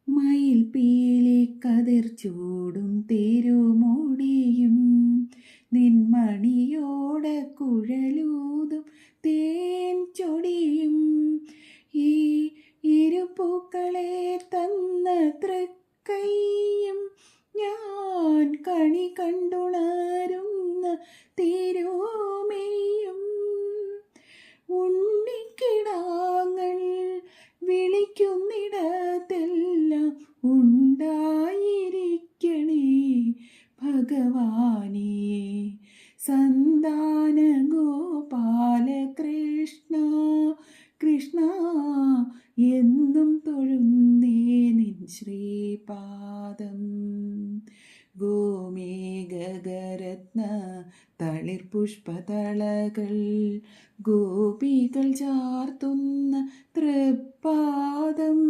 മയിൽ പീലി കതിർ ചൂടും തിരുമുടിയും നിൻമണിയോട കുഴലൂതും തേൻ ചൊടിയും ഈ ഇരുപ്പൂക്കളെ തന്ന തൃക്കൈയും ഞാൻ കണി കണ്ടുണരുന്ന തിരുമേയും ഉണ്ണിക്കിടാങ്ങൾ വിളിക്കുന്നിടത്തെല്ലാം ഉണ്ടായിരിക്കണേ ഭഗവാനേ. സന്താന ഗോപാല കൃഷ്ണ കൃഷ്ണ എന്നും തൊഴുന്നേ നിൻ ശ്രീപാദം. ഗോമേഘരത്ന തളിർ പുഷ്പതളകൾ ഗോപികൾ ചാർത്തുന്ന തൃപ്പാദം.